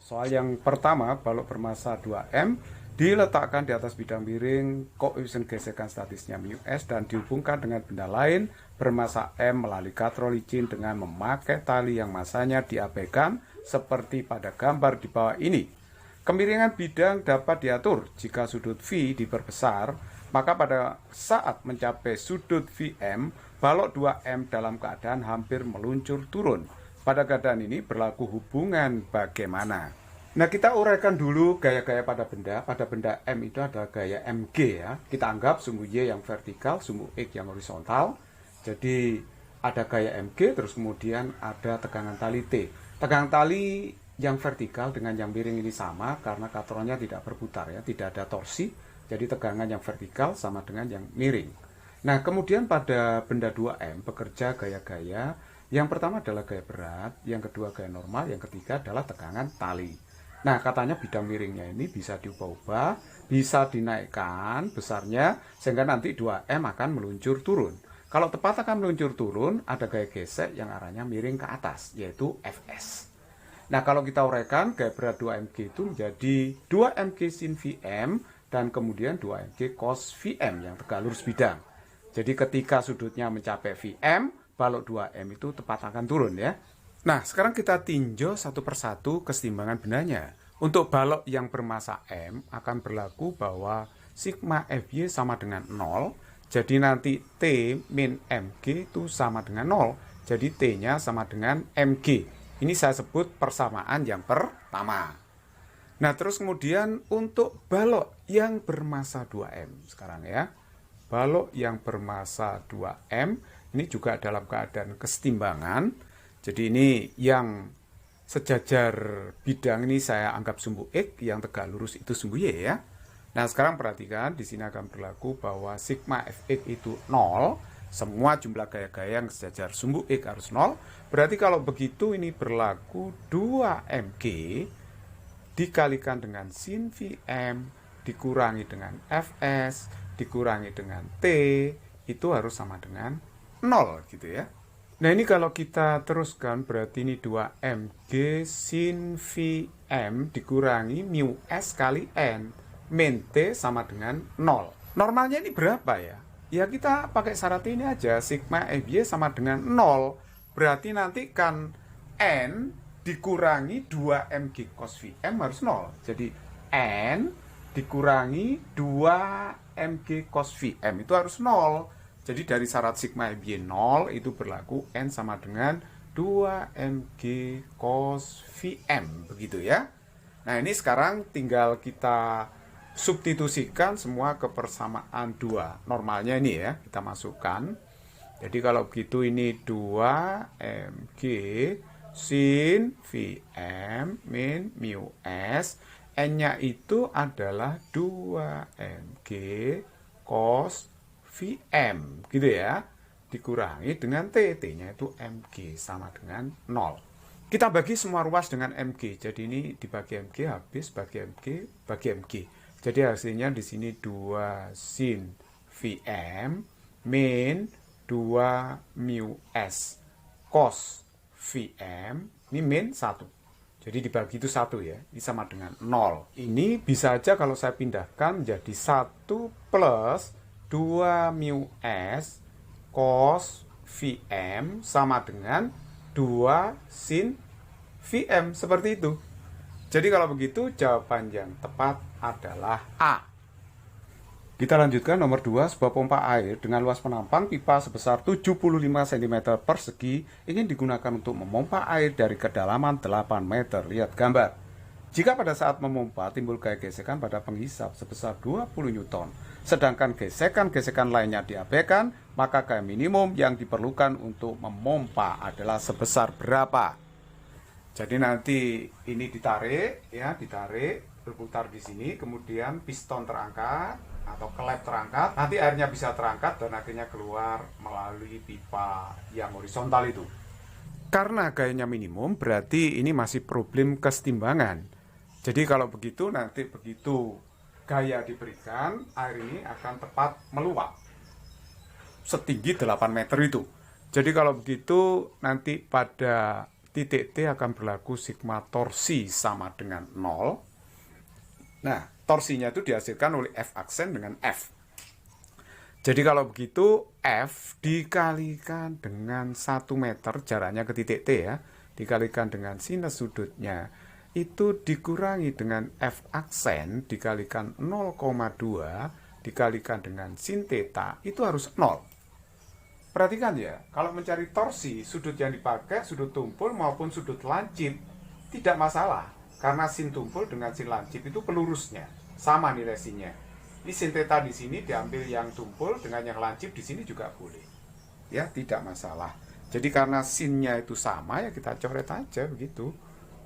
Soal yang pertama, balok bermassa 2M diletakkan di atas bidang miring, koefisien gesekan statisnya μs dan dihubungkan dengan benda lain bermassa M melalui katrolicin dengan memakai tali yang masanya diabaikan seperti pada gambar di bawah ini. Kemiringan bidang dapat diatur jika sudut V diperbesar, maka pada saat mencapai sudut VM, balok 2M dalam keadaan hampir meluncur turun. Pada keadaan ini berlaku hubungan bagaimana? Nah, kita uraikan dulu gaya-gaya pada benda. Pada benda M itu ada gaya MG ya. Kita anggap sumbu Y yang vertikal, sumbu X yang horizontal. Jadi ada gaya MG, terus kemudian ada tegangan tali T. Tegangan tali yang vertikal dengan yang miring ini sama karena katronnya tidak berputar ya, tidak ada torsi. Jadi tegangan yang vertikal sama dengan yang miring. Nah, kemudian pada benda 2M bekerja gaya-gaya. Yang pertama adalah gaya berat, yang kedua gaya normal, yang ketiga adalah tegangan tali. Nah, katanya bidang miringnya ini bisa diubah-ubah, bisa dinaikkan besarnya, sehingga nanti 2M akan meluncur turun. Kalau tepat akan meluncur turun, ada gaya gesek yang arahnya miring ke atas, yaitu Fs. Nah, kalau kita uraikan, gaya berat 2mg itu menjadi 2mg sin Vm, dan kemudian 2mg cos Vm yang tegak lurus bidang. Jadi ketika sudutnya mencapai Vm, balok 2M itu tepat akan turun ya. Nah, sekarang kita tinjau satu persatu kesetimbangan bendanya. Untuk balok yang bermassa M akan berlaku bahwa sigma Fy sama dengan 0. Jadi nanti T min Mg itu sama dengan 0. Jadi T-nya sama dengan Mg. Ini saya sebut persamaan yang pertama. Nah, terus kemudian untuk balok yang bermassa 2M sekarang ya. Balok yang bermassa 2M ini juga dalam keadaan kesetimbangan. Jadi ini yang sejajar bidang ini saya anggap sumbu X, yang tegak lurus itu sumbu Y ya. Nah, sekarang perhatikan di sini akan berlaku bahwa sigma Fx itu 0, semua jumlah gaya-gaya yang sejajar sumbu X harus 0. Berarti kalau begitu ini berlaku 2mg dikalikan dengan sin Vm dikurangi dengan Fs dikurangi dengan T itu harus sama dengan 0 gitu ya. Nah, ini kalau kita teruskan berarti ini 2mg sin Vm dikurangi mu S kali N. Min T sama dengan 0. Normalnya ini berapa ya? Ya kita pakai syarat ini aja. Sigma Fy sama dengan 0. Berarti nanti kan N dikurangi 2mg cos Vm harus 0. Jadi N dikurangi 2mg cos Vm itu harus 0. Jadi dari syarat sigma Fy 0 itu berlaku N sama dengan 2mg cos Vm, begitu ya. Nah, ini sekarang tinggal kita substitusikan semua ke persamaan 2. Normalnya ini ya, kita masukkan. Jadi kalau begitu ini 2mg sin Vm min mu S. N-nya itu adalah 2mg cos Vm gitu ya, dikurangi dengan T, T-nya itu Mg sama dengan 0. Kita bagi semua ruas dengan Mg, jadi ini dibagi Mg habis, bagi Mg, bagi Mg. Jadi hasilnya di sini 2 sin Vm min 2 mu S cos Vm, ini min 1. Jadi dibagi itu 1 ya, ini sama dengan 0. Ini bisa aja kalau saya pindahkan menjadi 1 plus 2 mu S cos Vm sama dengan 2 sin Vm, seperti itu. Jadi kalau begitu jawaban yang tepat adalah A. Kita lanjutkan nomor 2, sebuah pompa air dengan luas penampang pipa sebesar 75 cm persegi ingin digunakan untuk memompa air dari kedalaman 8 meter. Lihat gambar. Jika pada saat memompa timbul gaya gesekan pada penghisap sebesar 20 Newton, sedangkan gesekan-gesekan lainnya diabaikan, maka gaya minimum yang diperlukan untuk memompa adalah sebesar berapa? Jadi nanti ini ditarik, ya, ditarik, berputar di sini, kemudian piston terangkat atau klep terangkat, nanti airnya bisa terangkat dan akhirnya keluar melalui pipa yang horizontal itu. Karena gayanya minimum, berarti ini masih problem kesetimbangan. Jadi kalau begitu, nanti begitu gaya diberikan, air ini akan tepat meluap setinggi 8 meter itu. Jadi kalau begitu, nanti pada titik T akan berlaku sigma torsi sama dengan 0. Nah, torsinya itu dihasilkan oleh F aksen dengan F. Jadi kalau begitu, F dikalikan dengan 1 meter, jaraknya ke titik T ya, dikalikan dengan sinus sudutnya, itu dikurangi dengan F aksen, dikalikan 0,2, dikalikan dengan sin theta, itu harus 0. Perhatikan ya, kalau mencari torsi, sudut yang dipakai, sudut tumpul maupun sudut lancip, tidak masalah. Karena sin tumpul dengan sin lancip itu pelurusnya, sama nilai sinnya. Ini sin theta di sini diambil yang tumpul dengan yang lancip di sini juga boleh. Ya, tidak masalah. Jadi karena sinnya itu sama ya kita coret aja begitu.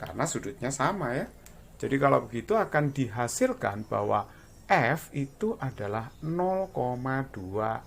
Karena sudutnya sama ya. Jadi kalau begitu akan dihasilkan bahwa F itu adalah 0,2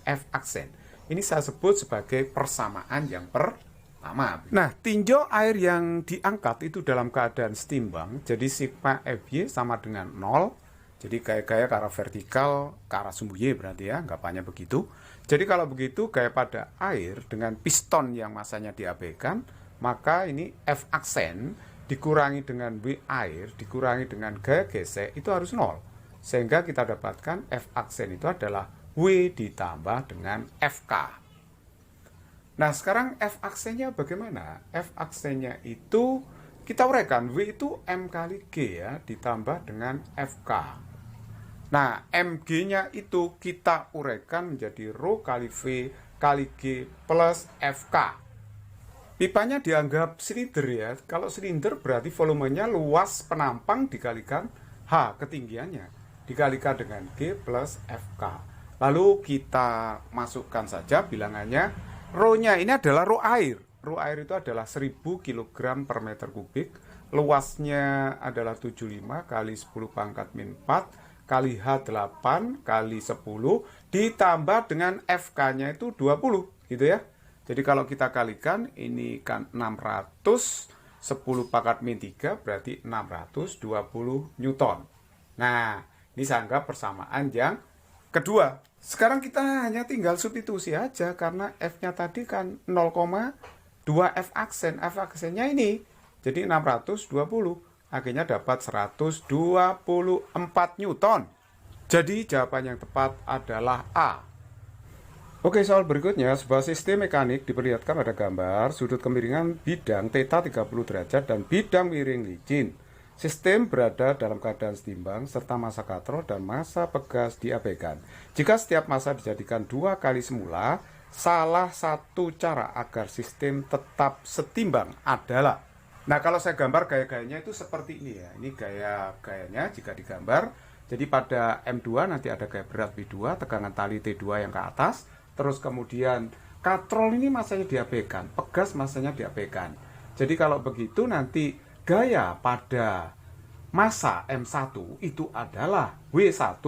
F aksen. Ini saya sebut sebagai persamaan yang pertama. Nah, tinjau air yang diangkat itu dalam keadaan setimbang. Jadi sigma Fy sama dengan 0. Jadi gaya-gaya ke arah vertikal, ke arah sumbu Y berarti ya, anggapannya begitu. Jadi kalau begitu, gaya pada air dengan piston yang masanya diabaikan, maka ini F aksen dikurangi dengan W air, dikurangi dengan gaya gesek, itu harus 0. Sehingga kita dapatkan F aksen itu adalah W ditambah dengan FK. Nah, sekarang F aksennya bagaimana? F aksennya itu kita uraikan, W itu M kali G ya, ditambah dengan FK. Nah, MG-nya itu kita uraikan menjadi Rho kali V kali G plus FK. Pipanya dianggap silinder ya. Kalau silinder berarti volumenya luas penampang dikalikan H ketinggiannya, dikalikan dengan G plus FK. Lalu kita masukkan saja bilangannya. Rho-nya ini adalah Rho air. Rho air itu adalah 1000 kg per meter kubik. Luasnya adalah 75 kali 10 pangkat min 4 kali H8 kali 10 ditambah dengan FK-nya itu 20 gitu ya. Jadi kalau kita kalikan ini kan 600 10 pangkat min 3 berarti 620 Newton. Nah, ini saya anggap persamaan yang kedua. Sekarang kita hanya tinggal substitusi aja karena F-nya tadi kan 0,2 F aksen. F aksennya ini. Jadi 620. Akhirnya dapat 124 Newton. Jadi jawaban yang tepat adalah A. Oke, soal berikutnya, sebuah sistem mekanik diperlihatkan pada gambar sudut kemiringan bidang theta 30 derajat dan bidang miring licin. Sistem berada dalam keadaan setimbang serta massa katrol dan massa pegas diabaikan. Jika setiap massa dijadikan 2 kali semula, salah satu cara agar sistem tetap setimbang adalah, nah kalau saya gambar gaya-gayanya itu seperti ini ya. Ini gaya-gayanya jika digambar. Jadi pada M2 nanti ada gaya berat B2, tegangan tali T2 yang ke atas. Terus kemudian katrol ini massanya diabaikan, pegas massanya diabaikan. Jadi kalau begitu nanti gaya pada massa M1 itu adalah W1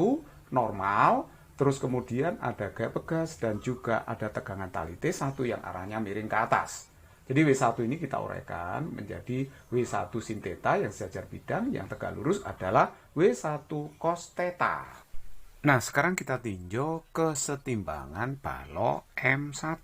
normal, terus kemudian ada gaya pegas dan juga ada tegangan tali T1 yang arahnya miring ke atas. Jadi W1 ini kita uraikan menjadi W1 sin theta yang sejajar bidang, yang tegak lurus adalah W1 cos theta. Nah, sekarang kita tinjau kesetimbangan balok M1.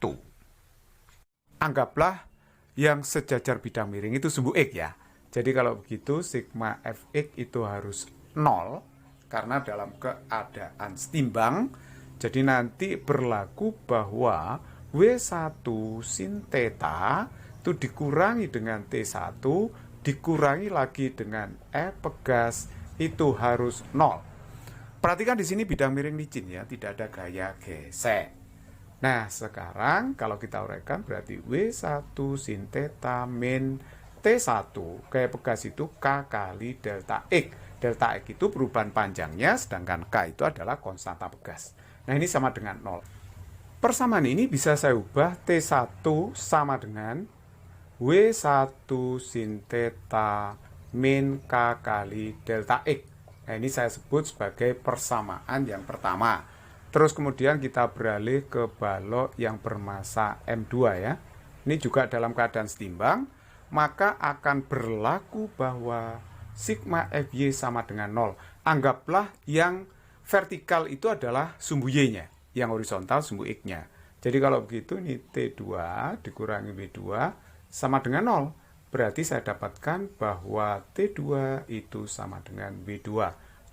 Anggaplah yang sejajar bidang miring itu sumbu X ya. Jadi kalau begitu sigma Fx itu harus 0 karena dalam keadaan setimbang. Jadi nanti berlaku bahwa W1 sin theta itu dikurangi dengan T1 dikurangi lagi dengan E pegas itu harus 0. Perhatikan di sini bidang miring licin ya, tidak ada gaya gesek. Nah, sekarang kalau kita uraikan berarti W1 sin theta min T1, gaya pegas itu K kali delta X. Delta X itu perubahan panjangnya, sedangkan K itu adalah konstanta pegas. Nah, ini sama dengan 0. Persamaan ini bisa saya ubah T1 sama dengan W1 sin theta min K kali delta X. Nah, ini saya sebut sebagai persamaan yang pertama. Terus kemudian kita beralih ke balok yang bermassa M2 ya. Ini juga dalam keadaan setimbang. Maka akan berlaku bahwa sigma Fy sama dengan 0. Anggaplah yang vertikal itu adalah sumbu Y-nya, yang horizontal sumbu X-nya. Jadi kalau begitu ini T2 dikurangi W2 sama dengan 0. berarti saya dapatkan bahwa T2 itu sama dengan W2.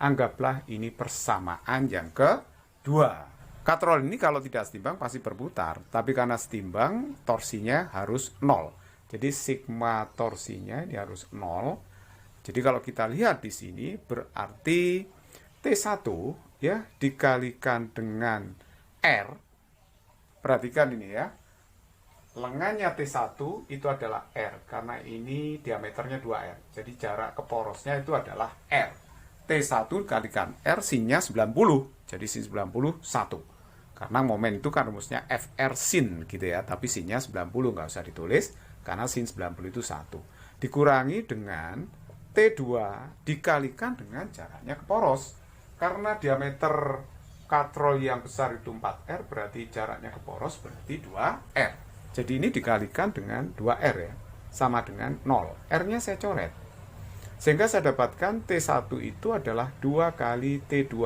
Anggaplah ini persamaan yang kedua. Katrol ini kalau tidak setimbang pasti berputar, tapi karena setimbang torsinya harus 0. Jadi sigma torsinya ini harus 0. Jadi kalau kita lihat di sini berarti T1 ya dikalikan dengan R. Perhatikan ini ya. Lengannya T1 itu adalah R karena ini diameternya 2R. Jadi jarak ke porosnya itu adalah R. T1 kalikan R sinnya 90. Jadi sin 90 1. Karena momen itu kan rumusnya FR sin gitu ya, tapi sinnya 90 nggak usah ditulis karena sin 90 itu 1. Dikurangi dengan T2 dikalikan dengan jaraknya ke poros. Karena diameter katrol yang besar itu 4R, berarti jaraknya ke poros berarti 2R. Jadi ini dikalikan dengan 2R ya, sama dengan 0. R-nya saya coret. Sehingga saya dapatkan T1 itu adalah 2 kali T2.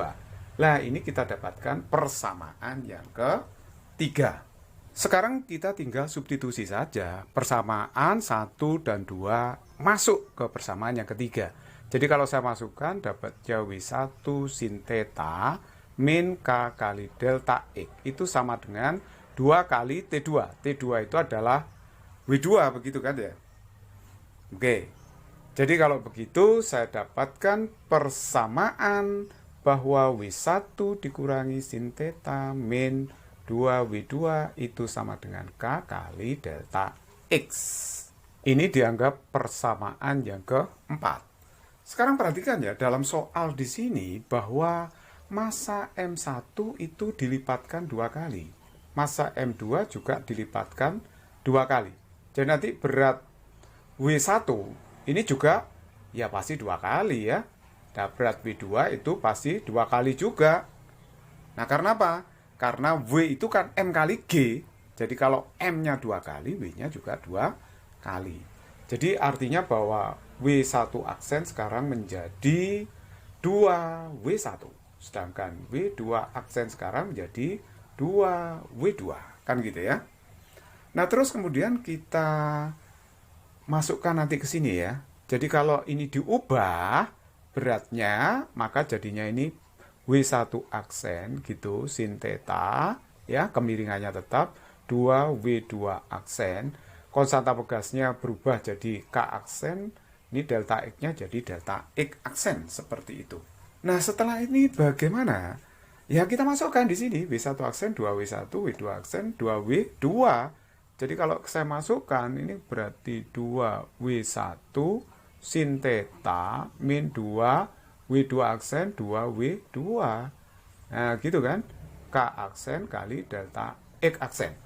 Nah, ini kita dapatkan persamaan yang ketiga. Sekarang kita tinggal substitusi saja. Persamaan 1 dan 2 masuk ke persamaan yang ketiga. Jadi kalau saya masukkan dapat W1 sin theta min K kali delta X. Itu sama dengan 2 kali T2. T2 itu adalah W2, begitu kan ya? Oke. Jadi kalau begitu saya dapatkan persamaan bahwa W1 dikurangi sin theta min 2W2 itu sama dengan K kali delta X. Ini dianggap persamaan yang keempat. Sekarang perhatikan ya, dalam soal di sini bahwa massa M1 itu dilipatkan 2 kali. Massa M2 juga dilipatkan 2 kali. Jadi nanti berat W1 ini juga ya pasti 2 kali ya. Nah, berat W2 itu pasti 2 kali juga. Nah, karena apa? Karena W itu kan M kali G. Jadi kalau M-nya 2 kali, W-nya juga 2 kali. Jadi artinya bahwa W1 aksen sekarang menjadi 2W1. Sedangkan W2 aksen sekarang menjadi 2W2. Kan gitu ya. Nah, terus kemudian kita masukkan nanti ke sini ya. Jadi kalau ini diubah beratnya, maka jadinya ini W1 aksen gitu, sin theta, ya, kemiringannya tetap 2W2 aksen. Konstanta pegasnya berubah jadi K aksen, ini delta X-nya jadi delta X aksen, seperti itu. Nah, setelah ini bagaimana? Ya, kita masukkan di sini W1 aksen, 2W1, W2 aksen, 2W2. Jadi kalau saya masukkan ini berarti 2W1 sin theta min 2W2 aksen 2W2. Nah, gitu kan? K aksen kali delta X aksen.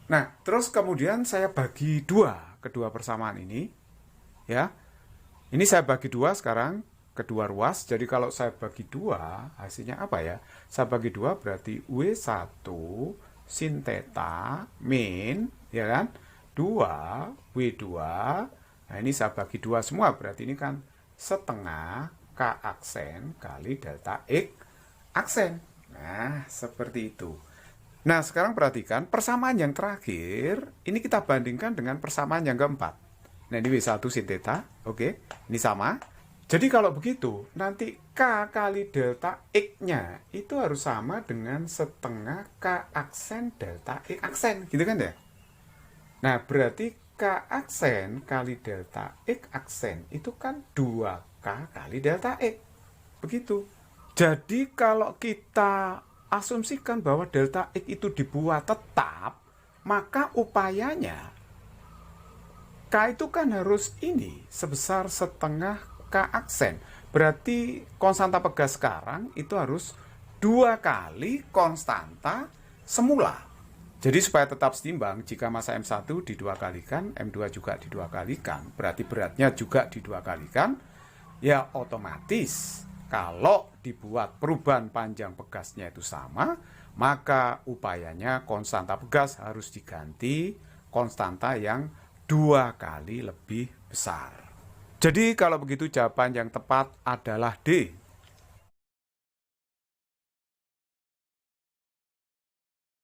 Nah, terus kemudian saya bagi 2 kedua persamaan ini. Ya. Ini saya bagi 2 sekarang, kedua ruas. Jadi kalau saya bagi 2, hasilnya apa ya? Saya bagi 2 berarti W1 sin theta min, ya kan, 2W2. Nah, ini saya bagi 2 semua, berarti ini kan setengah K aksen kali delta X aksen. Nah, seperti itu. Nah, sekarang perhatikan persamaan yang terakhir, ini kita bandingkan dengan persamaan yang keempat. Nah, ini W1 sin theta, oke, ini sama. Jadi kalau begitu, nanti K kali delta X-nya itu harus sama dengan setengah K aksen delta X aksen, gitu kan ya? Nah, berarti K aksen kali delta X aksen itu kan 2K kali delta X. Begitu. Jadi kalau kita asumsikan bahwa delta X itu dibuat tetap, maka upayanya K itu kan harus ini sebesar setengah K aksen. Berarti konstanta pegas sekarang itu harus 2 kali konstanta semula. Jadi supaya tetap setimbang, jika massa M1 di2 kalikan, M2 juga di2 kalikan, berarti beratnya juga di2 kalikan, ya otomatis kalau dibuat perubahan panjang pegasnya itu sama, maka upayanya konstanta pegas harus diganti konstanta yang 2 kali lebih besar. Jadi kalau begitu jawaban yang tepat adalah D.